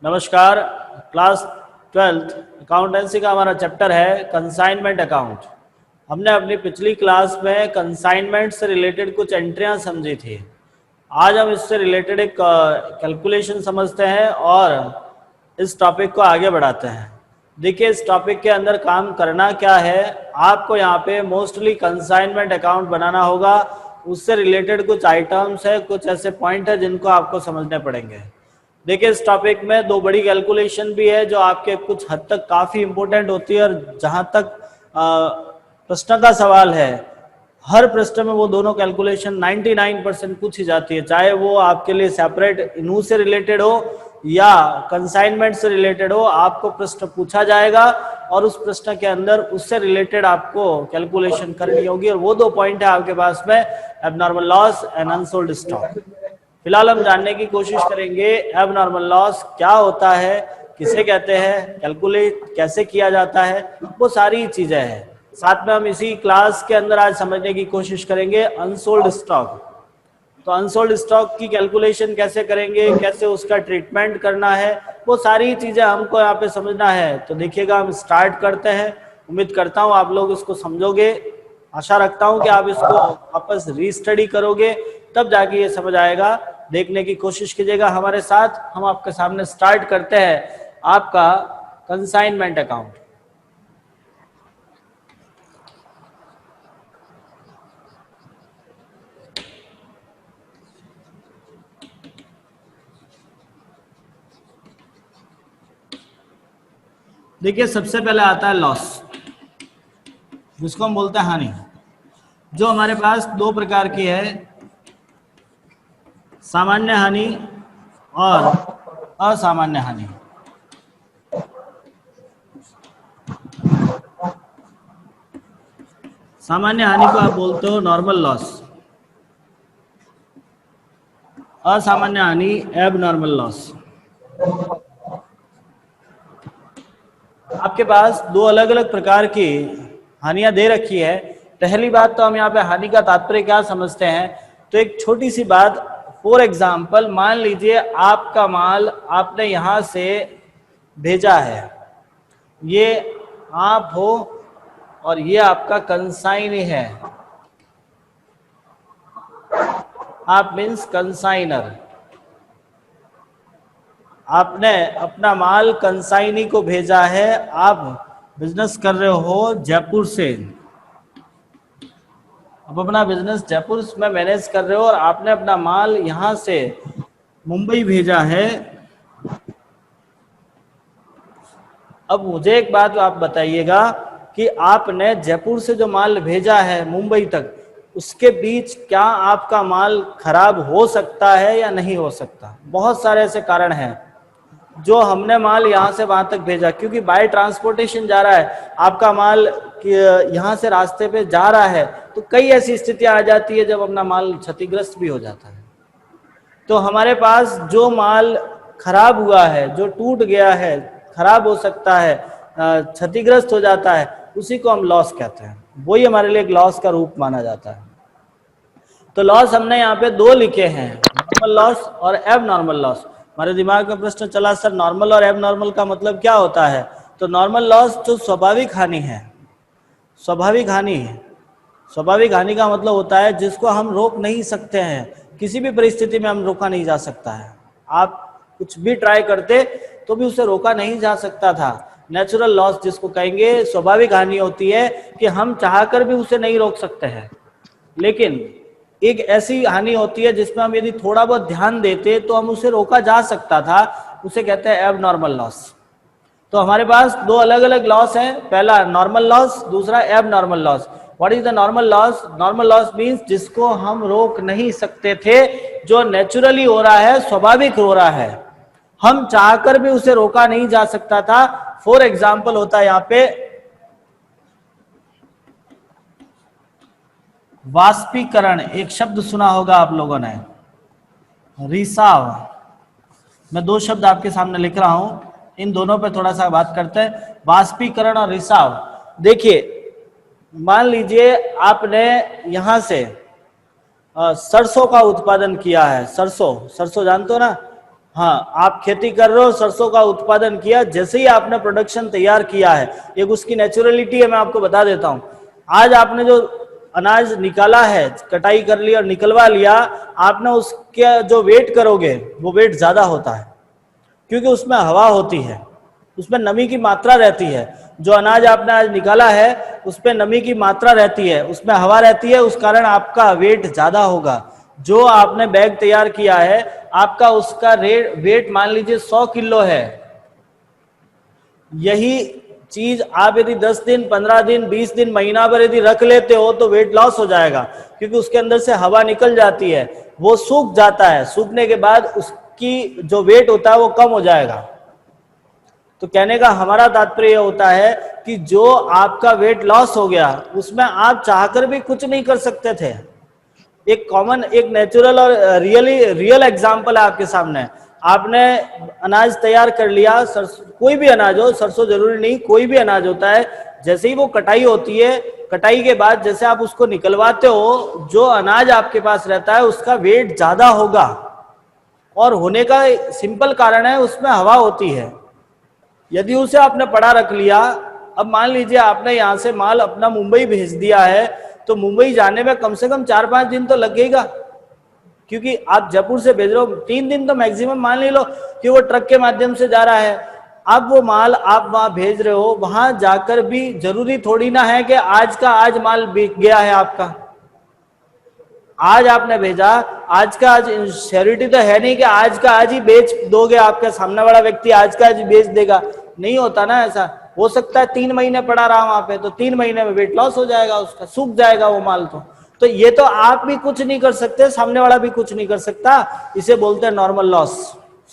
नमस्कार। Class 12th accountancy का हमारा चैप्टर है कंसाइनमेंट अकाउंट। हमने अपनी पिछली क्लास में कंसाइनमेंट से रिलेटेड कुछ एंट्रियां समझी थी। आज हम इससे रिलेटेड एक कैलकुलेशन समझते हैं और इस टॉपिक को आगे बढ़ाते हैं। देखिए, इस टॉपिक के अंदर काम करना क्या है, आपको यहाँ पे मोस्टली कंसाइनमेंट अकाउंट बनाना होगा। उससे रिलेटेड कुछ आइटम्स है, कुछ ऐसे पॉइंट है जिनको आपको समझने पड़ेंगे। देखिए, इस टॉपिक में दो बड़ी कैलकुलेशन भी है जो आपके कुछ हद तक काफ़ी इंपॉर्टेंट होती है, और जहाँ तक प्रश्न का सवाल है, हर प्रश्न में वो दोनों कैलकुलेशन 99% पूछी जाती है, चाहे वो आपके लिए सेपरेट इनू से रिलेटेड हो या कंसाइनमेंट से रिलेटेड हो। आपको प्रश्न पूछा जाएगा और उस प्रश्न के अंदर उससे रिलेटेड आपको कैलकुलेशन करनी होगी, और वो दो पॉइंट है आपके पास में, abnormal loss and unsold stock. फिलहाल हम जानने की कोशिश करेंगे एबनॉर्मल लॉस क्या होता है, किसे कहते हैं, कैलकुलेट कैसे किया जाता है, वो सारी चीजें हैं। साथ में हम इसी क्लास के अंदर आज समझने की कोशिश करेंगे अनसोल्ड स्टॉक। तो अनसोल्ड स्टॉक की कैलकुलेशन कैसे करेंगे, कैसे उसका ट्रीटमेंट करना है, वो सारी चीजें हमको यहाँ पे समझना है। तो देखिएगा, हम स्टार्ट करते हैं। उम्मीद करता हूँ आप लोग इसको समझोगे। आशा रखता हूँ कि आप इसको वापस रीस्टडी करोगे, तब जाके ये समझ आएगा। देखने की कोशिश कीजिएगा हमारे साथ। हम आपके सामने स्टार्ट करते हैं आपका कंसाइनमेंट अकाउंट। देखिए, सबसे पहले आता है लॉस, जिसको हम बोलते हैं हानि, जो हमारे पास दो प्रकार की है, सामान्य हानि और असामान्य हानि। सामान्य हानि को आप बोलते हो नॉर्मल लॉस, असामान्य हानि एबनॉर्मल लॉस। आपके पास दो अलग अलग प्रकार की हानियां दे रखी है। पहली बात तो हम यहाँ पे हानि का तात्पर्य क्या समझते हैं, तो एक छोटी सी बात, फॉर एग्जाम्पल मान लीजिए आपका माल आपने यहाँ से भेजा है, ये आप हो और ये आपका कंसाइनी है। आप मीन्स कंसाइनर। आपने अपना माल कंसाइनी को भेजा है, आप बिजनेस कर रहे हो जयपुर से, आप अपना बिजनेस जयपुर में मैनेज कर रहे हो और आपने अपना माल यहां से मुंबई भेजा है। अब मुझे एक बात आप बताइएगा कि आपने जयपुर से जो माल भेजा है मुंबई तक, उसके बीच क्या आपका माल खराब हो सकता है या नहीं हो सकता? बहुत सारे ऐसे कारण हैं। जो हमने माल यहाँ से वहां तक भेजा, क्योंकि बाय ट्रांसपोर्टेशन जा रहा है, आपका माल यहाँ से रास्ते पे जा रहा है, तो कई ऐसी स्थितियां आ जाती है जब अपना माल क्षतिग्रस्त भी हो जाता है। तो हमारे पास जो माल खराब हुआ है, जो टूट गया है, खराब हो सकता है, क्षतिग्रस्त हो जाता है, उसी को हम लॉस कहते हैं। वही हमारे लिए एक लॉस का रूप माना जाता है। तो लॉस हमने यहाँ पे दो लिखे हैं, नॉर्मल लॉस और एब नॉर्मल लॉस। हमारे दिमाग में प्रश्न चला, सर नॉर्मल और एब नॉर्मल का मतलब क्या होता है? तो नॉर्मल लॉस जो स्वाभाविक हानि है, स्वाभाविक हानि है। स्वाभाविक हानि का मतलब होता है जिसको हम रोक नहीं सकते हैं, किसी भी परिस्थिति में हम रोका नहीं जा सकता है। आप कुछ भी ट्राई करते तो भी उसे रोका नहीं जा सकता था। नेचुरल लॉस जिसको कहेंगे, स्वाभाविक हानि होती है कि हम चाहकर भी उसे नहीं रोक सकते हैं। लेकिन एक ऐसी हानि होती है जिसमें हम यदि थोड़ा बहुत ध्यान देते तो हम उसे रोका जा सकता था, उसे कहते हैं एबनॉर्मल लॉस। तो हमारे पास दो अलग अलग लॉस हैं, पहला नॉर्मल लॉस, दूसरा abnormal loss. What is the normal loss? Normal loss means जिसको हम रोक नहीं सकते थे, जो नेचुरली हो रहा है, स्वाभाविक हो रहा है, हम चाहकर भी उसे रोका नहीं जा सकता था। फॉर एग्जाम्पल होता है यहाँ पे वाष्पीकरण। एक शब्द सुना होगा आप लोगों ने, रिसाव। मैं दो शब्द आपके सामने लिख रहा हूं, इन दोनों पे थोड़ा सा बात करते हैं, वाष्पीकरण और रिसाव। देखिए, मान लीजिए आपने यहां से सरसों का उत्पादन किया है। सरसों, सरसों जानते हो ना, हाँ, आप खेती कर रहे हो, सरसों का उत्पादन किया, जैसे ही आपने प्रोडक्शन तैयार किया है, एक उसकी नेचुरलिटी है, मैं आपको बता देता हूँ। आज आपने जो अनाज निकाला है, कटाई कर लिया और निकलवा लिया, आपने उसके जो वेट करोगे वो वेट ज्यादा होता है, क्योंकि उसमें हवा होती है, उसमें नमी की मात्रा रहती है। जो अनाज आपने आज निकाला है उसमें नमी की मात्रा रहती है, उसमें हवा रहती है, उस कारण आपका वेट ज्यादा होगा। जो आपने बैग तैयार किया है, आपका उसका वेट मान लीजिए 100 किलो है। यही चीज आप यदि 10 दिन, 15 दिन, 20 दिन, महीना भर यदि रख लेते हो तो वेट लॉस हो जाएगा, क्योंकि उसके अंदर से हवा निकल जाती है, वो सूख जाता है, सूखने के बाद उसकी जो वेट होता है वो कम हो जाएगा। तो कहने का हमारा तात्पर्य होता है कि जो आपका वेट लॉस हो गया, उसमें आप चाहकर भी कुछ नहीं कर सकते थे। एक कॉमन, एक नेचुरल और रियल एग्जांपल है आपके सामने। आपने अनाज तैयार कर लिया, कोई भी अनाज हो, सरसों जरूरी नहीं, कोई भी अनाज होता है, जैसे ही वो कटाई होती है, कटाई के बाद जैसे आप उसको निकलवाते हो, जो अनाज आपके पास रहता है उसका वेट ज्यादा होगा, और होने का सिंपल कारण है उसमें हवा होती है। यदि उसे आपने पड़ा रख लिया, अब मान लीजिए आपने यहाँ से माल अपना मुंबई भेज दिया है, तो मुंबई जाने में कम से कम 4-5 दिन तो लगेगा, क्योंकि आप जयपुर से भेज रहे हो, 3 दिन तो मैक्सिमम मान ले लो कि वो ट्रक के माध्यम से जा रहा है। अब वो माल आप वहां भेज रहे हो, वहां जाकर भी जरूरी थोड़ी ना है कि आज का आज माल बिक गया है आपका। आज आपने भेजा, आज का आज श्योरिटी तो है नहीं कि आज का आज ही बेच दोगे, आपका सामने वाला व्यक्ति आज का आज बेच देगा, नहीं होता ना ऐसा। हो सकता है 3 महीने पड़ा रहा वहां पे, तो 3 महीने में वेट लॉस हो जाएगा, उसका सूख जाएगा वो माल। तो ये तो आप भी कुछ नहीं कर सकते, सामने वाला भी कुछ नहीं कर सकता, इसे बोलते हैं नॉर्मल लॉस।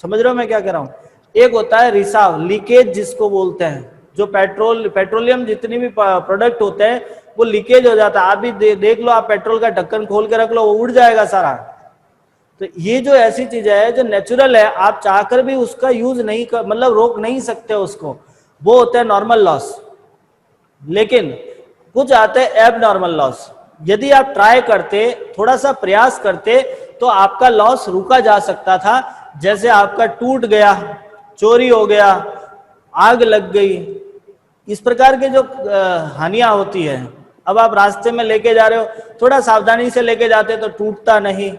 समझ रहे हो मैं क्या कह रहा हूं? एक होता है रिसाव, लीकेज जिसको बोलते हैं, जो पेट्रोलियम जितनी भी प्रोडक्ट होते हैं वो लीकेज हो जाता है। आप भी देख लो, आप पेट्रोल का ढक्कन खोल के रख लो, वो उड़ जाएगा सारा। तो ये जो ऐसी चीज है जो नेचुरल है, आप चाहकर भी उसका यूज नहीं कर, मतलब रोक नहीं सकते उसको, वो होता है नॉर्मल लॉस। लेकिन कुछ आते हैं एब नॉर्मल लॉस। यदि आप ट्राई करते, थोड़ा सा प्रयास करते, तो आपका लॉस रुका जा सकता था। जैसे आपका टूट गया, चोरी हो गया, आग लग गई, इस प्रकार के जो हानियां होती है। अब आप रास्ते में लेके जा रहे हो, थोड़ा सावधानी से लेके जाते तो टूटता नहीं,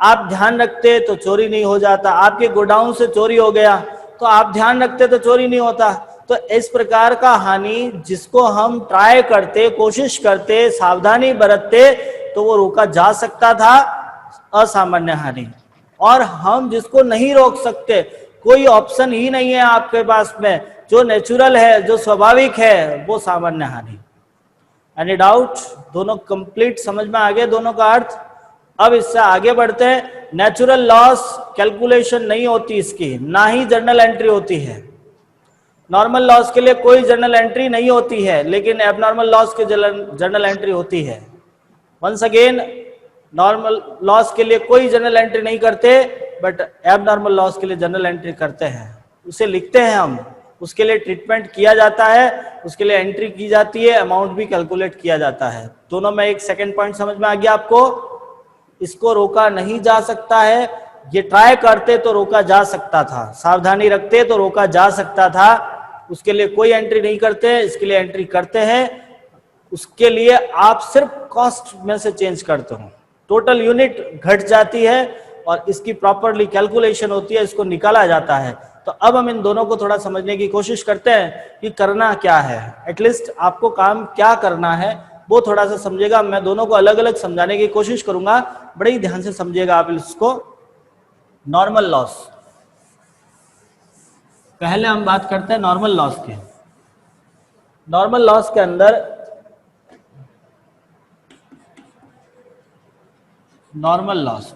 आप ध्यान रखते तो चोरी नहीं हो जाता। आपके गोडाउन से चोरी हो गया तो आप ध्यान रखते तो चोरी नहीं होता। तो इस प्रकार का हानि जिसको हम ट्राई करते, कोशिश करते, सावधानी बरतते, तो वो रोका जा सकता था, असामान्य हानि। और हम जिसको नहीं रोक सकते, कोई ऑप्शन ही नहीं है आपके पास में, जो नेचुरल है, जो स्वाभाविक है, वो सामान्य हानि। Any doubt? दोनों कंप्लीट समझ में आ गए दोनों का अर्थ? अब इससे आगे बढ़ते हैं। नेचुरल लॉस कैलकुलेशन नहीं होती इसकी, ना ही जर्नल एंट्री होती है। नॉर्मल लॉस के लिए कोई जर्नल एंट्री नहीं होती है, लेकिन एबनॉर्मल लॉस के जर्नल एंट्री होती है। वंस अगेन, नॉर्मल लॉस के लिए कोई जर्नल एंट्री नहीं करते, बट एबनॉर्मल लॉस के लिए जर्नल एंट्री करते हैं, उसे लिखते हैं हम, उसके लिए ट्रीटमेंट किया जाता है, उसके लिए एंट्री की जाती है, अमाउंट भी कैलकुलेट किया जाता है। दोनों में एक सेकंड पॉइंट समझ में आ गया आपको? इसको रोका नहीं जा सकता है, ये ट्राई करते तो रोका जा सकता था, सावधानी रखते तो रोका जा सकता था। उसके लिए कोई एंट्री नहीं करते, इसके लिए एंट्री करते हैं। उसके लिए आप सिर्फ कॉस्ट में से चेंज करते हो, टोटल यूनिट घट जाती है और इसकी प्रॉपरली कैलकुलेशन होती है, इसको निकाला जाता है। तो अब हम इन दोनों को थोड़ा समझने की कोशिश करते हैं कि करना क्या है, एटलीस्ट आपको काम क्या करना है वो थोड़ा सा समझेगा। मैं दोनों को अलग अलग समझाने की कोशिश करूंगा, बड़े ही ध्यान से समझिएगा आप इसको। नॉर्मल लॉस, पहले हम बात करते हैं नॉर्मल लॉस की। नॉर्मल लॉस के अंदर नॉर्मल लॉस,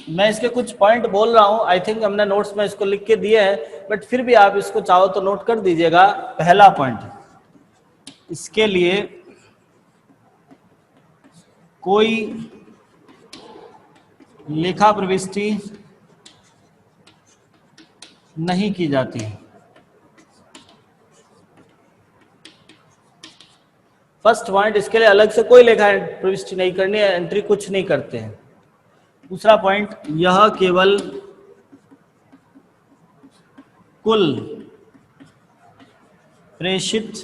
मैं इसके कुछ पॉइंट बोल रहा हूं, आई थिंक हमने नोट्स में इसको लिख के दिए हैं, बट फिर भी आप इसको चाहो तो नोट कर दीजिएगा। पहला पॉइंट, इसके लिए कोई लेखा प्रविष्टि नहीं की जाती। फर्स्ट पॉइंट, इसके लिए अलग से कोई लेखा प्रविष्टि नहीं करनी है, एंट्री कुछ नहीं करते हैं। दूसरा पॉइंट, यह केवल कुल प्रेषित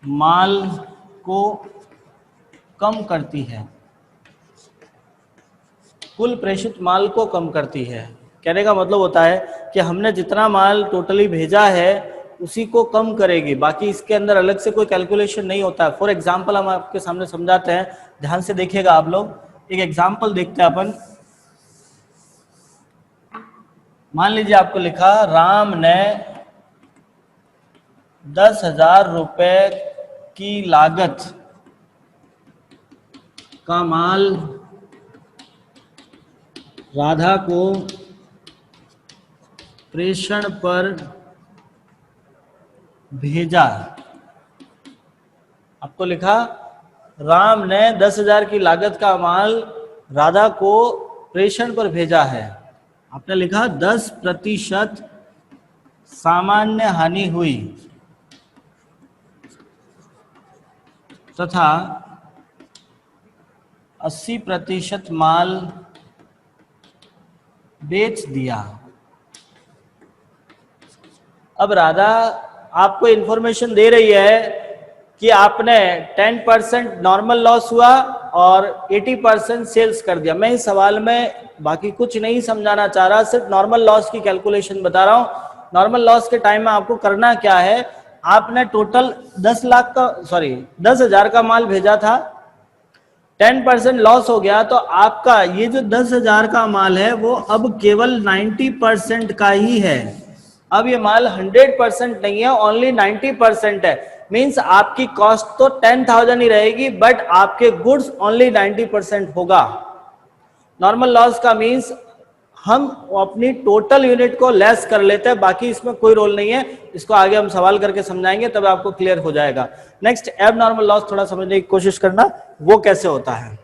माल को कम करती है। कुल प्रेषित माल को कम करती है कहने का मतलब होता है कि हमने जितना माल टोटली भेजा है उसी को कम करेगी, बाकी इसके अंदर अलग से कोई कैलकुलेशन नहीं होता है। फॉर एग्जांपल हम आपके सामने समझाते हैं, ध्यान से देखिएगा आप लोग। एक एग्जांपल देखते हैं अपन। मान लीजिए आपको लिखा राम ने 10,000 रुपए की लागत का माल राधा को प्रेषण पर भेजा। आपको लिखा राम ने 10,000 की लागत का माल राधा को प्रेषण पर भेजा है। आपने लिखा 10% सामान्य हानि हुई तथा 80% माल बेच दिया। अब राधा आपको इंफॉर्मेशन दे रही है कि आपने 10% नॉर्मल लॉस हुआ और 80% सेल्स कर दिया। मैं इस सवाल में बाकी कुछ नहीं समझाना चाह रहा, सिर्फ नॉर्मल लॉस की कैलकुलेशन बता रहा हूं। नॉर्मल लॉस के टाइम में आपको करना क्या है, आपने टोटल 10,000 का माल भेजा था, 10% लॉस हो गया, तो आपका ये जो 10,000 का माल है वो अब केवल 90% का ही है। अब ये माल 100% नहीं है, ओनली 90% है। मींस आपकी कॉस्ट तो 10,000 ही रहेगी, बट आपके गुड्स ओनली 90% होगा। नॉर्मल लॉस का मींस हम अपनी टोटल यूनिट को लेस कर लेते हैं, बाकी इसमें कोई रोल नहीं है। इसको आगे हम सवाल करके समझाएंगे, तब आपको क्लियर हो जाएगा। नेक्स्ट, एबनॉर्मल लॉस थोड़ा समझने की कोशिश करना, वो कैसे होता है।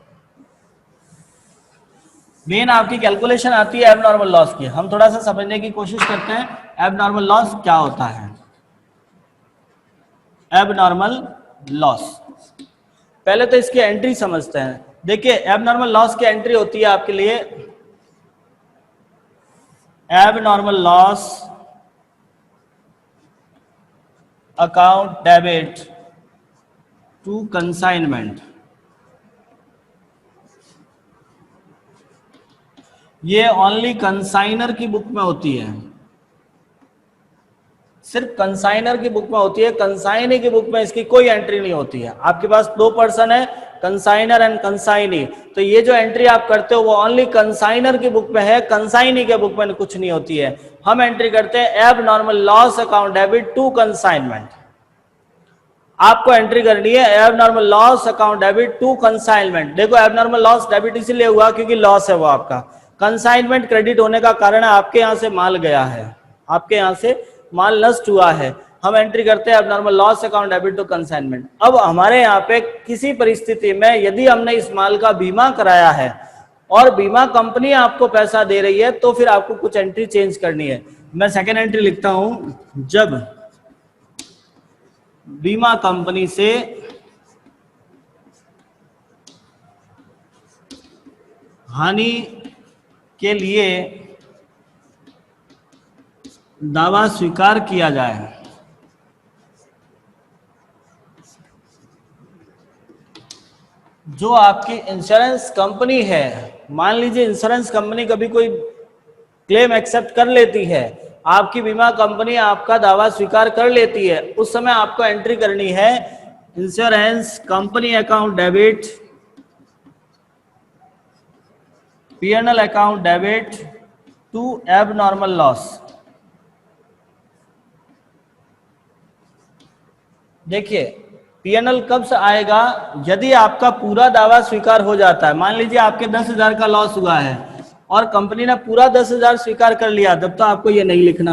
मेन आपकी कैलकुलेशन आती है एबनॉर्मल लॉस की। हम थोड़ा सा समझने की कोशिश करते हैं एबनॉर्मल लॉस क्या होता है। एबनॉर्मल लॉस, पहले तो इसकी एंट्री समझते हैं। देखिए एबनॉर्मल लॉस की एंट्री होती है आपके लिए, abnormal loss account debit to consignment. ये ओनली कंसाइनर की बुक में होती है, सिर्फ कंसाइनर की बुक में होती है। कंसाइनी की बुक में इसकी कोई एंट्री नहीं होती है। आपके पास 2 पर्सन है, कंसाइनर एंड कंसाइनी, तो ये जो एंट्री आप करते हो वो ओनली कंसाइनर की बुक में है, कंसाइनी के बुक में कुछ नहीं होती है। हम एंट्री करते हैं abnormal loss account debit to consignment. आपको एंट्री करनी है abnormal loss account debit to consignment. देखो एबनॉर्मल लॉस डेबिट इसीलिए हुआ क्योंकि लॉस है वो आपका। कंसाइनमेंट क्रेडिट होने का कारण है आपके यहां से माल गया है, आपके यहां से माल नष्ट हुआ है। हम एंट्री करते हैं abnormal loss account debit to consignment. अब हमारे यहाँ पे किसी परिस्थिति में यदि हमने इस माल का बीमा कराया है और बीमा कंपनी आपको पैसा दे रही है, तो फिर आपको कुछ एंट्री चेंज करनी है। मैं सेकेंड एंट्री लिखता हूं, जब बीमा कंपनी से हानि के लिए दावा स्वीकार किया जाए। जो आपकी इंश्योरेंस कंपनी है, मान लीजिए इंश्योरेंस कंपनी कभी कोई क्लेम एक्सेप्ट कर लेती है, आपकी बीमा कंपनी आपका दावा स्वीकार कर लेती है, उस समय आपको एंट्री करनी है insurance company account debit P&L account debit to abnormal loss. देखिए P&L कब से आएगा, यदि आपका पूरा दावा स्वीकार हो जाता है। मान लीजिए आपके 10,000 का लॉस हुआ है और कंपनी ने पूरा 10,000 स्वीकार कर लिया, तब तो आपको ये नहीं लिखना,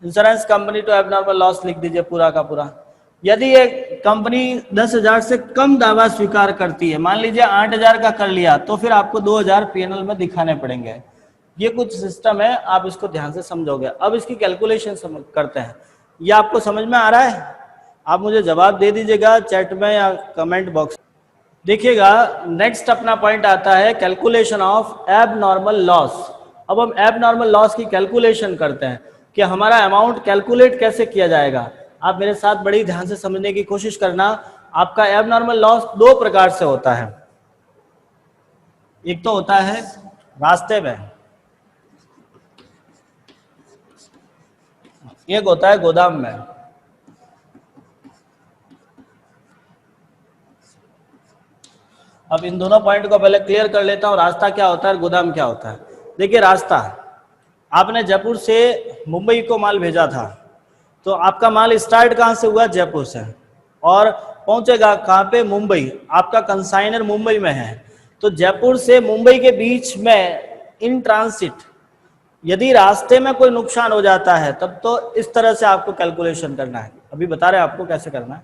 insurance company to abnormal loss लिख दीजिए पूरा का पूरा। यदि ये कंपनी 10,000 से कम दावा स्वीकार करती है, मान लीजिए 8,000 का कर लिया, तो फिर आपको 2,000 P&L में दिखाने पड़ेंगे। ये कुछ सिस्टम है, आप इसको ध्यान से समझोगे। अब इसकी कैलकुलेशन करते हैं। ये आपको समझ में आ रहा है? आप मुझे जवाब दे दीजिएगा चैट में या कमेंट बॉक्स। देखिएगा नेक्स्ट अपना पॉइंट आता है कैलकुलेशन ऑफ एबनॉर्मल लॉस। अब हम एबनॉर्मल लॉस की कैलकुलेशन करते हैं कि हमारा अमाउंट कैलकुलेट कैसे किया जाएगा। आप मेरे साथ बड़ी ध्यान से समझने की कोशिश करना। आपका एबनॉर्मल लॉस दो प्रकार से होता है। एक तो होता है रास्ते में, एक होता है गोदाम में। अब इन दोनों पॉइंट को पहले क्लियर कर लेता हूं, रास्ता क्या होता है, गोदाम क्या होता है। देखिए, रास्ता, आपने जयपुर से मुंबई को माल भेजा था, तो आपका माल स्टार्ट कहां से हुआ, जयपुर से, और पहुंचेगा कहां पे, मुंबई। आपका कंसाइनर मुंबई में है, तो जयपुर से मुंबई के बीच में इन ट्रांसिट यदि रास्ते में कोई नुकसान हो जाता है तब तो इस तरह से आपको कैलकुलेशन करना है, अभी बता रहे हैं आपको कैसे करना है।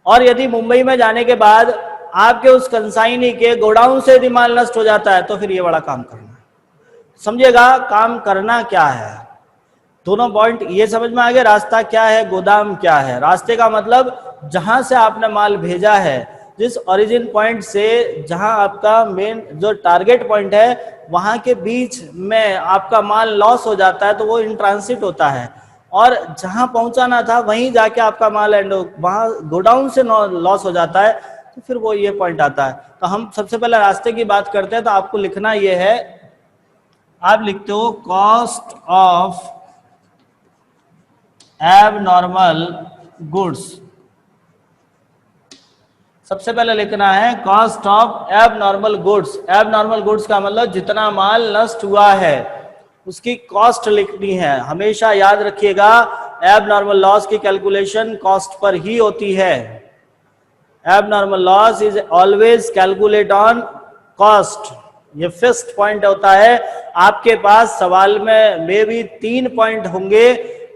और यदि मुंबई में जाने के बाद आपके उस कंसाइनी के गोडाउन से यदि माल नष्ट हो जाता है तो फिर ये बड़ा काम करना है। समझिएगा काम करना क्या है, दोनों पॉइंट ये समझ में आ गया। रास्ता क्या है, गोदाम क्या है। रास्ते का मतलब जहां से आपने माल भेजा है, जिस ओरिजिन पॉइंट से जहां आपका मेन जो टारगेट पॉइंट है वहां के बीच में आपका माल लॉस हो जाता है तो वो इन ट्रांसिट होता है। और जहां पहुंचाना था वहीं जाके आपका माल एंड वहां गोडाउन से लॉस हो जाता है तो फिर वो ये पॉइंट आता है। तो हम सबसे पहले रास्ते की बात करते हैं। तो आपको लिखना ये है, आप लिखते हो कॉस्ट ऑफ एबनॉर्मल गुड्स। सबसे पहले लिखना है cost of abnormal goods. Abnormal goods का मतलब जितना माल नष्ट हुआ है उसकी कॉस्ट लिखनी है। हमेशा याद रखिएगा, एबनॉर्मल लॉस की कैलकुलेशन कॉस्ट पर ही होती है। Abnormal loss is always calculate on cost. ये फिक्स्ड पॉइंट होता है। आपके पास सवाल में मे भी 3 पॉइंट होंगे,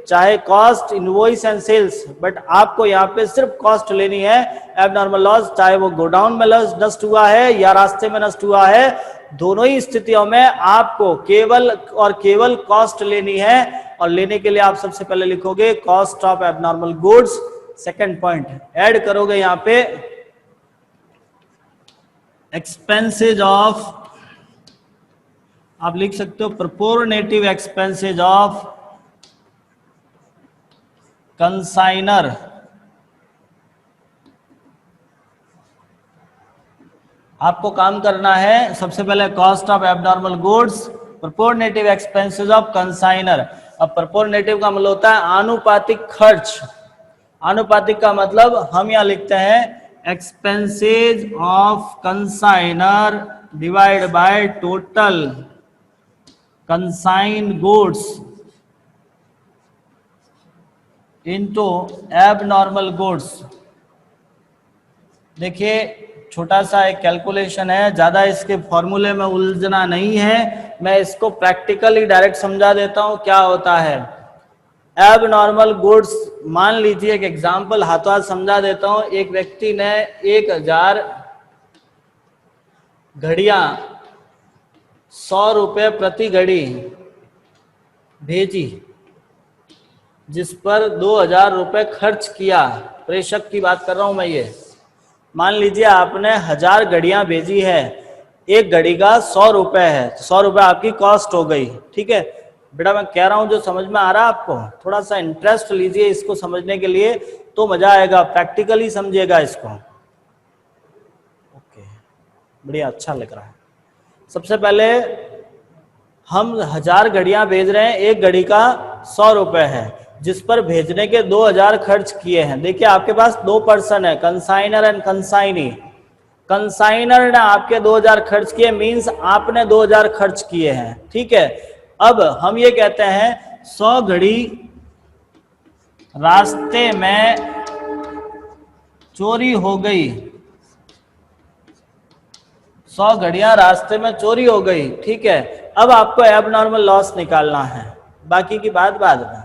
चाहे cost, invoice and sales, but आपको यहाँ पे सिर्फ कॉस्ट लेनी है। एबनॉर्मल लॉस चाहे वो गोडाउन में नष्ट हुआ है या रास्ते में नष्ट हुआ है, दोनों ही स्थितियों में आपको केवल और केवल कॉस्ट लेनी है। और लेने के लिए आप सबसे पहले लिखोगे cost of abnormal goods. Second point add करोगे यहाँ पे एक्सपेंसेज ऑफ, आप लिख सकते हो प्रोपोर्नेटिव एक्सपेंसेज ऑफ कंसाइनर। आपको काम करना है सबसे पहले cost of abnormal goods, proportionative expenses of consignor. अब प्रोपोर्नेटिव का मतलब होता है आनुपातिक खर्च। आनुपातिक का मतलब हम यहां लिखते हैं expenses of consignor divide by total consign goods into abnormal goods. देखिए, छोटा सा एक कैलकुलेशन है, ज्यादा इसके फॉर्मूले में उलझना नहीं है, मैं इसको प्रैक्टिकली डायरेक्ट समझा देता हूं क्या होता है। एबनॉर्मल गुड्स, मान लीजिए एक एग्जांपल हाथों हाथ समझा देता हूं। एक व्यक्ति ने 1000 घड़ियां 100 रुपये प्रति घड़ी भेजी, जिस पर 2000 रुपये खर्च किया। प्रेषक की बात कर रहा हूं मैं। ये मान लीजिए आपने 1000 घड़ियां भेजी है, एक घड़ी का 100 रुपये है, 100 रुपये आपकी कॉस्ट हो गई। ठीक है बेटा, मैं कह रहा हूं जो समझ में आ रहा है आपको, थोड़ा सा इंटरेस्ट लीजिए इसको समझने के लिए तो मजा आएगा, प्रैक्टिकली समझिएगा इसको। ओके, बढ़िया, अच्छा लग रहा है। सबसे पहले हम 1000 घड़ियां भेज रहे हैं, एक घड़ी का 100 रुपये है, जिस पर भेजने के 2000 खर्च किए हैं। देखिए आपके पास 2 पर्सन है, कंसाइनर एंड कंसाइनी। कंसाइनर ने आपके 2000 खर्च किए, मींस आपने 2000 खर्च किए हैं। ठीक है, अब हम ये कहते हैं 100 घड़ी रास्ते में चोरी हो गई, 100 घड़ियां रास्ते में चोरी हो गई। ठीक है, अब आपको एबनॉर्मल लॉस निकालना है, बाकी की बात बाद में।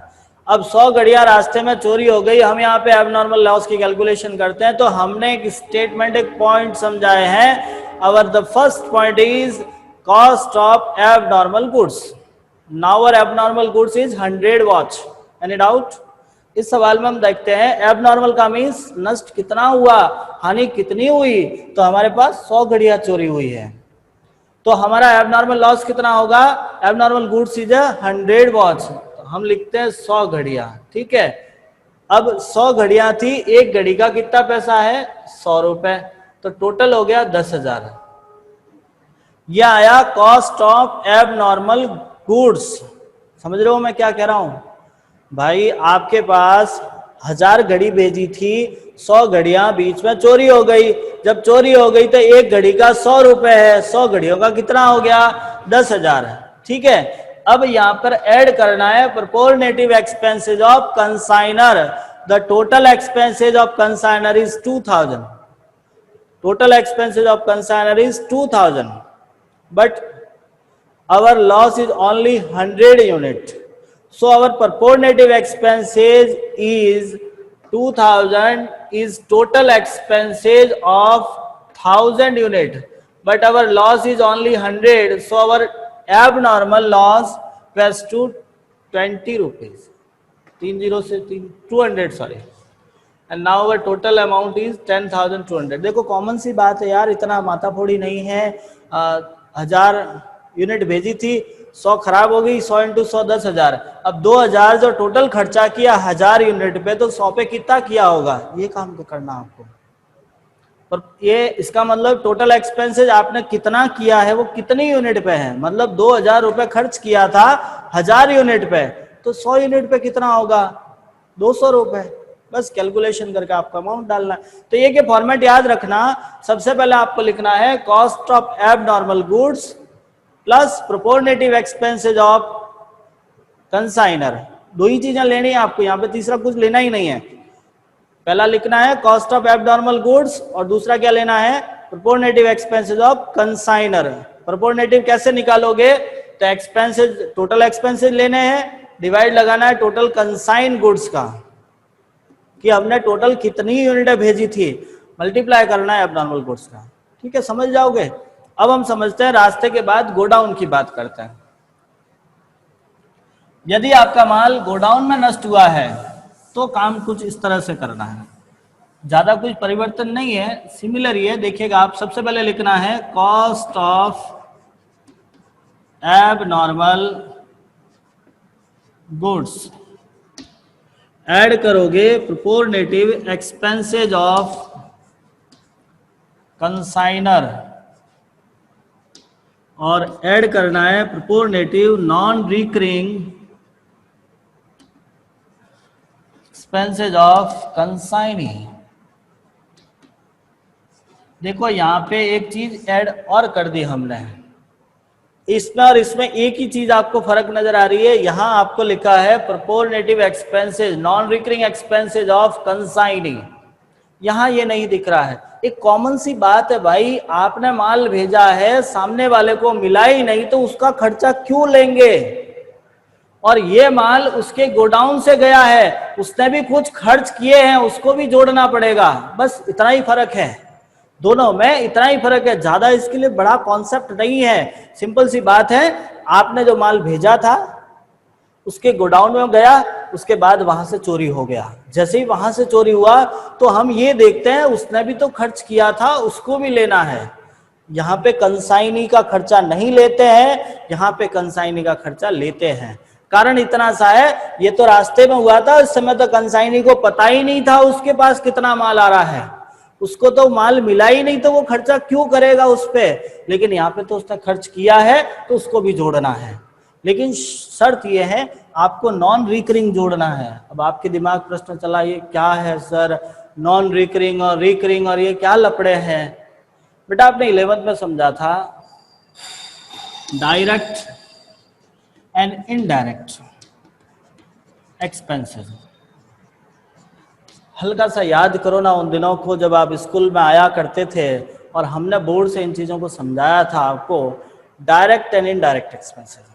अब 100 घड़ियां रास्ते में चोरी हो गई, हम यहाँ पे एबनॉर्मल लॉस की कैलकुलेशन करते हैं। तो हमने एक स्टेटमेंट, एक पॉइंट समझाए हैं। अवर the first point is cost of abnormal goods. Now our abnormal goods is 100 watch. Any doubt? इस सवाल में हम देखते हैं एबनॉर्मल का मीन्स नष्ट कितना हुआ, हानि कितनी हुई। तो हमारे पास 100 घड़ियां चोरी हुई है। तो हमारा एबनॉर्मल लॉस कितना होगा? एबनॉर्मल गुड्स इज 100 वॉच, तो हम लिखते हैं 100 घड़ियां, ठीक है। अब 100 घड़ियां थी, एक घड़ी का कितना पैसा है? 100 रुपए, तो टोटल हो गया 10,000। यह आया कॉस्ट ऑफ एबनॉर्मल गुड्स। समझ रहे हो मैं क्या कह रहा हूं भाई? आपके पास 1000 घड़ी भेजी थी, 100 घड़ियां बीच में चोरी हो गई। जब चोरी हो गई तो एक घड़ी का 100 रुपए है, 100 घड़ियों का कितना हो गया? 10,000, ठीक है। अब यहां पर ऐड करना है proportionative expenses of consignor. The total expenses of consignor is 2000। Total expenses of consignor is 2000, but our loss is only 100 unit, so our proportionate expenses is 2000 is total expenses of 1000 unit, but our loss is only 100, so our abnormal loss was to 20 rupees, 30 से 200 sorry, and now our total amount is 10,200। देखो common सी बात है यार, इतना माथाफोड़ी नहीं है। 1000 unit भेजी थी, 100 खराब हो गई, 100 इंटू 100 10,000। अब 2000 जो टोटल खर्चा किया 1000 यूनिट पे, तो 100 पे कितना किया होगा? ये काम तो करना आपको। पर ये इसका मतलब टोटल एक्सपेंसेस आपने कितना किया है, वो कितनी यूनिट पे है। मतलब 2000 रुपए खर्च किया था 1000 यूनिट पे, तो 100 यूनिट पे कितना होगा? 200 रुपए। बस कैलकुलेशन करके आपका अमाउंट डालना है। तो ये फॉर्मेट याद रखना। सबसे पहले आपको लिखना है cost of abnormal goods plus proportionative expenses of consignor. दो ही चीजें लेनी है आपको, यहाँ पे तीसरा कुछ लेना ही नहीं है। पहला लिखना है कॉस्ट ऑफ एबनॉर्मल गुड्स और दूसरा क्या लेना है? Proportionative expenses of consignor. प्रोपोर्शनेटिव कैसे निकालोगे? तो एक्सपेंसेस, टोटल एक्सपेंसेस लेने हैं, डिवाइड लगाना है टोटल कंसाइन गुड्स का, कि हमने टोटल कितनी यूनिटें भेजी थी, मल्टीप्लाई करना है एबनॉर्मल गुड्स का, ठीक है। समझ जाओगे। अब हम समझते हैं रास्ते के बाद गोडाउन की बात करते हैं। यदि आपका माल गोडाउन में नष्ट हुआ है तो काम कुछ इस तरह से करना है, ज्यादा कुछ परिवर्तन नहीं है, सिमिलर ही है। देखिएगा आप, सबसे पहले लिखना है cost of abnormal goods, add करोगे प्रोपोर्शनेटिव एक्सपेंसेज ऑफ कंसाइनर और ऐड करना है proportionative non recurring expenses of consignee. देखो यहां पे एक चीज ऐड और कर दी हमने, इसमें और इसमें एक ही चीज आपको फर्क नजर आ रही है। यहां आपको लिखा है proportionative expenses non recurring expenses of consignee, यहां ये नहीं दिख रहा है। एक कॉमन सी बात है भाई, आपने माल भेजा है, सामने वाले को मिला ही नहीं, तो उसका खर्चा क्यों लेंगे? और ये माल उसके गोडाउन से गया है, उसने भी कुछ खर्च किए हैं, उसको भी जोड़ना पड़ेगा। बस इतना ही फर्क है, दोनों में इतना ही फर्क है, ज्यादा इसके लिए बड़ा कॉन्सेप्ट नहीं है। सिंपल सी बात है, आपने जो माल भेजा था उसके गोडाउन में गया, उसके बाद वहां से चोरी हो गया। जैसे ही वहां से चोरी हुआ तो हम ये देखते हैं उसने भी तो खर्च किया था, उसको भी लेना है। यहाँ पे कंसाइनी का खर्चा नहीं लेते हैं, यहाँ पे कंसाइनी का खर्चा लेते हैं। कारण इतना सा है, ये तो रास्ते में हुआ था, इस समय तो कंसाइनी को पता ही नहीं था उसके पास कितना माल आ रहा है, उसको तो माल मिला ही नहीं, तो वो खर्चा क्यों करेगा उस पे। लेकिन यहाँ पे तो उसने खर्च किया है, तो उसको भी जोड़ना है। लेकिन शर्त ये है, आपको नॉन रिकरिंग जोड़ना है। अब आपके दिमाग प्रश्न चला, ये क्या है सर, नॉन रिकरिंग और रिकरिंग और ये क्या लपड़े हैं? बेटा आपने 11th में समझा था डायरेक्ट एंड इनडायरेक्ट एक्सपेंसेस। हल्का सा याद करो ना उन दिनों को जब आप स्कूल में आया करते थे और हमने बोर्ड से इन चीज़ों को समझाया था आपको। डायरेक्ट एंड इनडायरेक्ट एक्सपेंसेस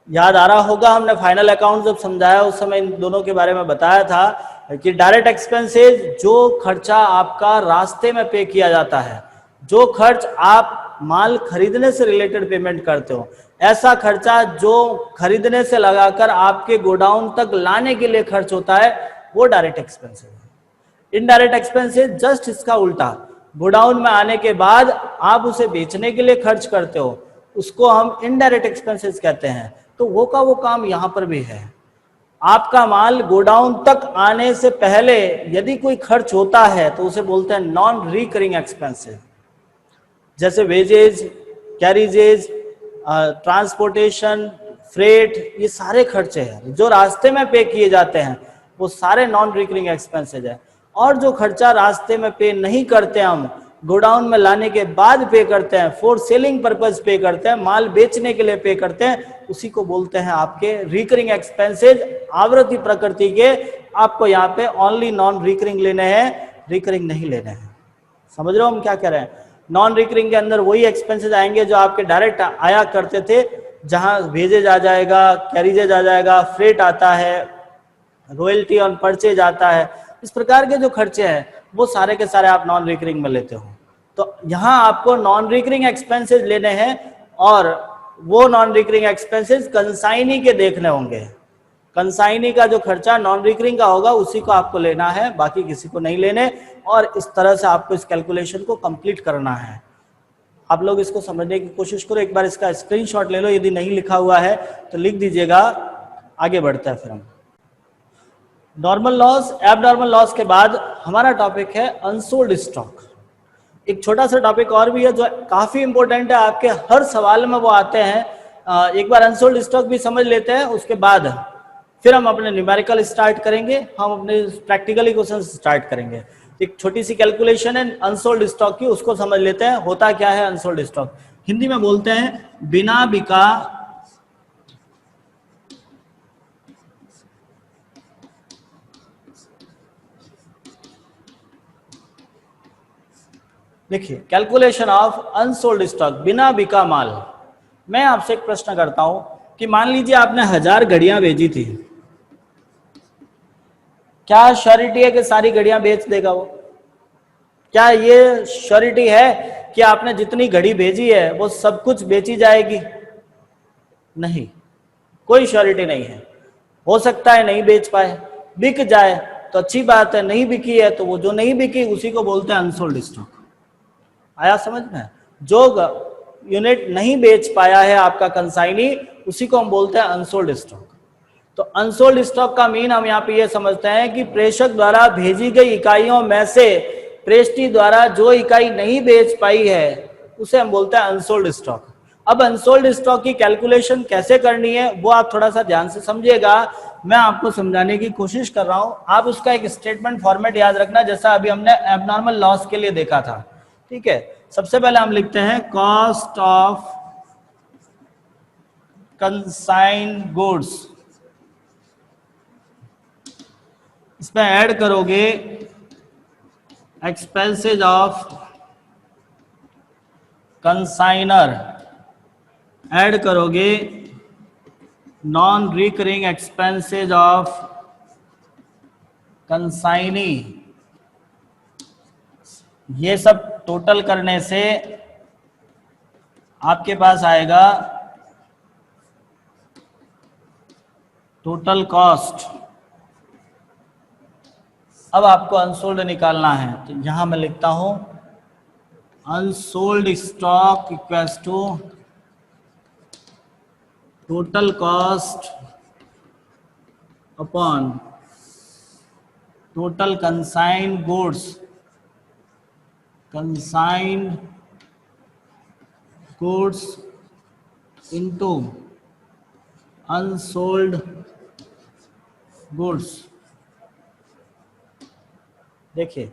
याद आ रहा होगा, हमने फाइनल अकाउंट जब समझाया उस समय इन दोनों के बारे में बताया था कि डायरेक्ट एक्सपेंसेस जो खर्चा आपका रास्ते में पे किया जाता है, जो खर्च आप माल खरीदने से रिलेटेड पेमेंट करते हो, ऐसा खर्चा जो खरीदने से लगाकर आपके गोडाउन तक लाने के लिए खर्च होता है, वो डायरेक्ट एक्सपेंसेस है। इनडायरेक्ट एक्सपेंसेस जस्ट इसका उल्टा, गोडाउन में आने के बाद आप उसे बेचने के लिए खर्च करते हो, उसको हम इनडायरेक्ट एक्सपेंसेस कहते हैं। तो वो का वो काम यहां पर भी है। आपका माल गोडाउन तक आने से पहले यदि कोई खर्च होता है तो उसे बोलते हैं नॉन रिकरिंग एक्सपेंसेस, जैसे वेजेज, कैरिजेज, ट्रांसपोर्टेशन, फ्रेट, ये सारे खर्चे हैं जो रास्ते में पे किए जाते हैं, वो सारे नॉन रिकरिंग एक्सपेंसेज है। और जो खर्चा रास्ते में पे नहीं करते, हम गोडाउन में लाने के बाद पे करते हैं, फॉर सेलिंग पर्पज पे करते हैं, माल बेचने के लिए पे करते हैं, उसी को बोलते हैं आपके रिकरिंग एक्सपेंसेज, आवृत्ति प्रकृति के। आपको यहाँ पे ओनली नॉन रिकरिंग लेने हैं, रिकरिंग नहीं लेने हैं। समझ रहे हो हम क्या कह रहे हैं? नॉन रिकरिंग के अंदर वही एक्सपेंसेस आएंगे जो आपके डायरेक्ट आया करते थे, जहां वेजेज आ जाएगा, कैरिजेज आ जाएगा, फ्रेट आता है, रॉयल्टी ऑन परचेज आता है, इस प्रकार के जो खर्चे हैं वो सारे के सारे आप नॉन रिकरिंग में लेते हो। तो यहाँ आपको नॉन रिकरिंग एक्सपेंसेस लेने हैं और वो नॉन रिकरिंग एक्सपेंसेस कंसाइनी के देखने होंगे। कंसाइनी का जो खर्चा नॉन रिकरिंग का होगा उसी को आपको लेना है, बाकी किसी को नहीं लेने। और इस तरह से आपको इस कैलकुलेशन को कंप्लीट करना है। आप लोग इसको समझने की कोशिश करो, एक बार इसका स्क्रीनशॉट ले लो, यदि नहीं लिखा हुआ है तो लिख दीजिएगा, आगे बढ़ता है फिर हम। नॉर्मल लॉस, एबनॉर्मल लॉस के बाद हमारा टॉपिक है अनसोल्ड स्टॉक। एक छोटा सा टॉपिक और भी है जो काफी इंपॉर्टेंट है, आपके हर सवाल में वो आते हैं। एक बार अनसोल्ड स्टॉक भी समझ लेते हैं, उसके बाद फिर हम अपने न्यूमेरिकल स्टार्ट करेंगे, हम अपने प्रैक्टिकली क्वेश्चन स्टार्ट करेंगे। एक छोटी सी कैलकुलेशन है अनसोल्ड स्टॉक की, उसको समझ लेते हैं। होता क्या है अनसोल्ड स्टॉक? हिंदी में बोलते हैं बिना बिका देखिए कैलकुलेशन ऑफ अनसोल्ड स्टॉक, बिना बिका माल। मैं आपसे एक प्रश्न करता हूं कि मान लीजिए आपने 1000 घड़ियां भेजी थी, क्या श्योरिटी है कि सारी घड़ियां बेच देगा वो? क्या ये श्योरिटी है कि आपने जितनी घड़ी भेजी है वो सब कुछ बेची जाएगी? नहीं, कोई श्योरिटी नहीं है। हो सकता है नहीं बेच पाए, बिक जाए तो अच्छी बात है, नहीं बिकी है तो वो जो नहीं बिकी उसी को बोलते हैं अनसोल्ड स्टॉक। आया समझ में? जो यूनिट नहीं बेच पाया है आपका कंसाइनी, उसी को हम बोलते हैं अनसोल्ड स्टॉक। तो अनसोल्ड स्टॉक का मीन हम यहाँ पे ये समझते हैं कि प्रेषक द्वारा भेजी गई इकाइयों में से प्रेषित द्वारा जो इकाई नहीं बेच पाई है उसे हम बोलते हैं अनसोल्ड स्टॉक। अब अनसोल्ड स्टॉक की कैलकुलेशन कैसे करनी है वो आप थोड़ा सा ध्यान से समझिएगा, मैं आपको समझाने की कोशिश कर रहा हूं। आप उसका एक स्टेटमेंट फॉर्मेट याद रखना, जैसा अभी हमने एबनॉर्मल लॉस के लिए देखा था। ठीक है, सबसे पहले हम लिखते हैं कॉस्ट ऑफ कंसाइंड गुड्स, इसमें ऐड करोगे एक्सपेंसेज ऑफ कंसाइनर, ऐड करोगे non recurring expenses of consignee. ये सब टोटल करने से आपके पास आएगा टोटल कॉस्ट। अब आपको अनसोल्ड निकालना है, तो यहां मैं लिखता हूं unsold stock equals to total cost upon total consigned goods, consigned goods into unsold goods. देखिए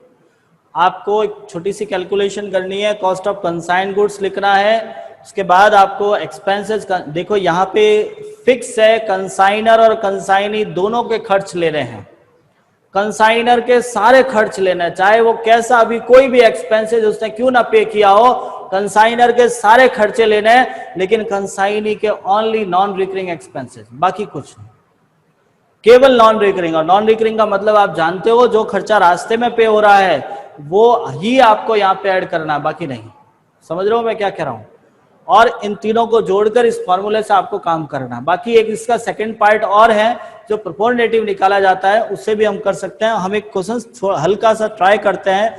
आपको एक छोटी सी कैलकुलेशन करनी है, कॉस्ट ऑफ कंसाइंड गुड्स लिखना है, उसके बाद आपको एक्सपेंसेस का, देखो यहाँ पे फिक्स है, कंसाइनर और कंसाइनी दोनों के खर्च ले रहे हैं। कंसाइनर के सारे खर्च लेना है, चाहे वो कैसा भी कोई भी एक्सपेंसेस उसने क्यों ना पे किया हो, कंसाइनर के सारे खर्चे लेने हैं, लेकिन कंसाइनी के ओनली नॉन रिकरिंग एक्सपेंसेस, बाकी कुछ नहीं, केवल नॉन रिकरिंग। और नॉन रिकरिंग का मतलब आप जानते हो, जो खर्चा रास्ते में पे हो रहा है वो ही आपको यहाँ पे ऐड करना है, बाकी नहीं। समझ रहे हो मैं क्या कह रहा हूँ? और इन तीनों को जोड़कर इस फॉर्मूले से आपको काम करना है। बाकी एक इसका सेकंड पार्ट और है जो प्रोपोर्शनेटिव निकाला जाता है, उससे भी हम कर सकते हैं। हम एक क्वेश्चन हल्का सा ट्राई करते हैं।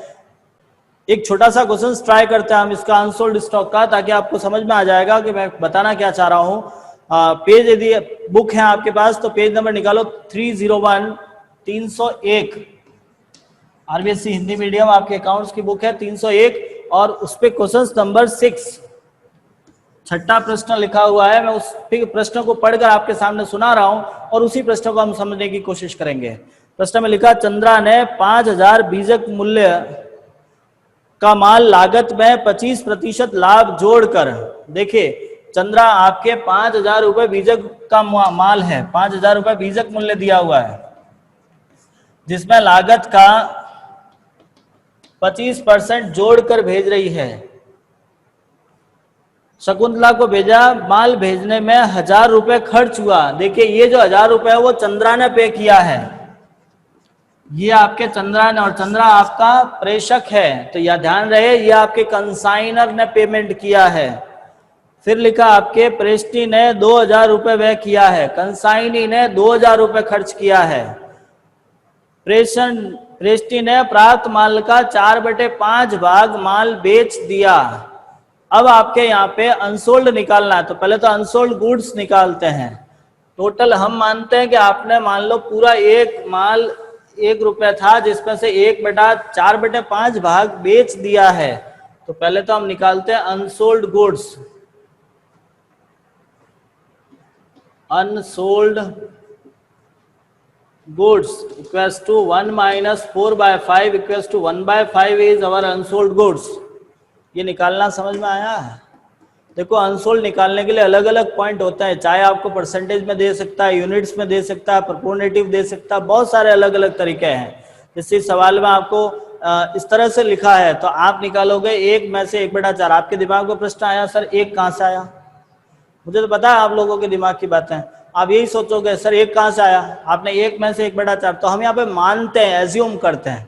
एक छोटा सा क्वेश्चन ट्राई करते हैं हम इसका अनसोल्ड स्टॉक का, ताकि आपको समझ में आ जाएगा कि मैं बताना क्या चाह रहा हूं। पेज यदि बुक है आपके पास तो पेज नंबर निकालो 301 301। आरबीएससी हिंदी मीडियम आपके अकाउंट्स की बुक है 301 और उस पे क्वेश्चन नंबर 6 छठा प्रश्न लिखा हुआ है। मैं उस प्रश्न को पढ़कर आपके सामने सुना रहा हूं और उसी प्रश्न को हम समझने की कोशिश करेंगे। प्रश्न में लिखा, चंद्रा ने 5000 बीजक मूल्य का माल लागत में 25% लाभ जोड़कर, देखिए चंद्रा आपके 5000 रुपए बीजक का माल है, 5000 रुपए बीजक मूल्य दिया हुआ है, जिसमें लागत का 25% जोड़कर भेज रही है। शकुंतला को भेजा, माल भेजने में 1000 रुपए खर्च हुआ। देखिए ये जो 1000 रुपए है वो चंद्रा ने पे किया है, ये आपके चंद्रा ने, और चंद्रा आपका प्रेषक है, तो यह ध्यान रहे ये आपके कंसाइनर ने पेमेंट किया है। फिर लिखा आपके प्रेस्टी ने 2000 रुपए व्यय किया है, कंसाइनी ने 2000 रुपए खर्च किया है। प्रेस्टी ने प्राप्त माल का 4/5 भाग माल बेच दिया। अब आपके यहाँ पे अनसोल्ड निकालना है, तो पहले तो अनसोल्ड गुड्स निकालते हैं। टोटल हम मानते हैं कि आपने मान लो पूरा एक माल 1 रुपए था, जिसमें से 1/4/5 भाग बेच दिया है। तो पहले तो हम निकालते हैं unsold goods. Unsold goods equals to 1 - 4/5 equals to 1/5 is our unsold goods. ये निकालना समझ में आया है? देखो अनसोल्ड निकालने के लिए अलग अलग पॉइंट होता है, चाहे आपको परसेंटेज में दे सकता है, यूनिट्स में दे सकता है, प्रोपोर्शनेटिव दे सकता है, बहुत सारे अलग अलग तरीके हैं। जैसे सवाल में आपको इस तरह से लिखा है तो आप निकालोगे 1 में से 1/4। आपके दिमाग में प्रश्न आया सर 1 कहाँ से आया? मुझे तो पता है आप लोगों के दिमाग की बातें, आप यही सोचोगे सर 1 कहाँ से आया? आपने 1 में से 1/4, तो हम यहाँ पे मानते हैं, एज्यूम करते हैं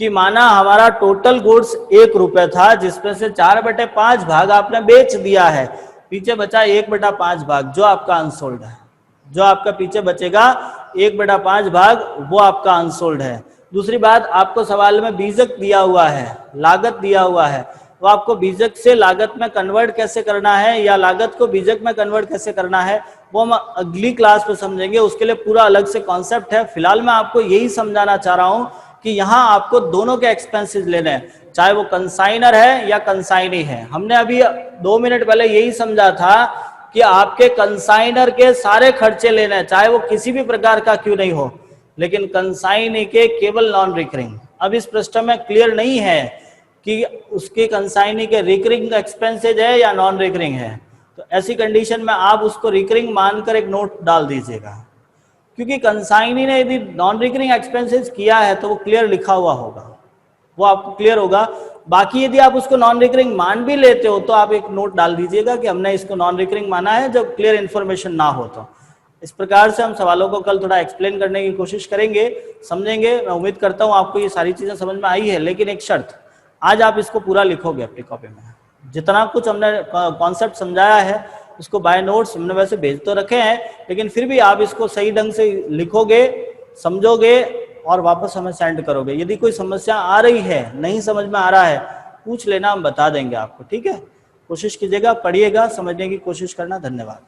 कि माना हमारा टोटल गुड्स 1 रुपए था, जिसमें से 4/5 भाग आपने बेच दिया है, पीछे बचा 1/5 भाग जो आपका अनसोल्ड है। जो आपका पीछे बचेगा 1/5 भाग वो आपका अनसोल्ड है। दूसरी बात, आपको सवाल में बीजक दिया हुआ है, लागत दिया हुआ है, तो आपको बीजक से लागत में कन्वर्ट कैसे करना है या लागत को बीजक में कन्वर्ट कैसे करना है वो हम अगली क्लास में समझेंगे। उसके लिए पूरा अलग से कॉन्सेप्ट है। फिलहाल मैं आपको यही समझाना चाह रहा हूं कि यहाँ आपको दोनों के एक्सपेंसेस लेने हैं, चाहे वो कंसाइनर है या कंसाइनी है। हमने अभी 2 मिनट पहले यही समझा था कि आपके कंसाइनर के सारे खर्चे लेने हैं, चाहे वो किसी भी प्रकार का क्यों नहीं हो, लेकिन कंसाइनी के केवल नॉन रिकरिंग। अब इस प्रश्न में क्लियर नहीं है कि उसके कंसाइनी के रिकरिंग एक्सपेंसेज है या नॉन रिकरिंग है, तो ऐसी कंडीशन में आप उसको रिकरिंग मानकर एक नोट डाल दीजिएगा, क्योंकि कंसाइनी ने यदि नॉन रिकरिंग एक्सपेंसेस किया है तो वो क्लियर लिखा हुआ होगा, वो आपको क्लियर होगा। बाकी यदि आप उसको नॉन रिकरिंग मान भी लेते हो तो आप एक नोट डाल दीजिएगा कि हमने इसको नॉन रिकरिंग माना है, जब क्लियर इन्फॉर्मेशन ना हो तो। इस प्रकार से हम सवालों को कल थोड़ा एक्सप्लेन करने की कोशिश करेंगे, समझेंगे। मैं उम्मीद करता हूँ आपको ये सारी चीजें समझ में आई है, लेकिन एक शर्त, आज आप इसको पूरा लिखोगे अपनी कॉपी में। जितना कुछ हमने कॉन्सेप्ट समझाया है उसको बाय नोट्स हमने वैसे भेज तो रखे हैं, लेकिन फिर भी आप इसको सही ढंग से लिखोगे, समझोगे और वापस हमें सेंड करोगे। यदि कोई समस्या आ रही है, नहीं समझ में आ रहा है, पूछ लेना, हम बता देंगे आपको, ठीक है? कोशिश कीजिएगा, पढ़िएगा, समझने की कोशिश करना। धन्यवाद।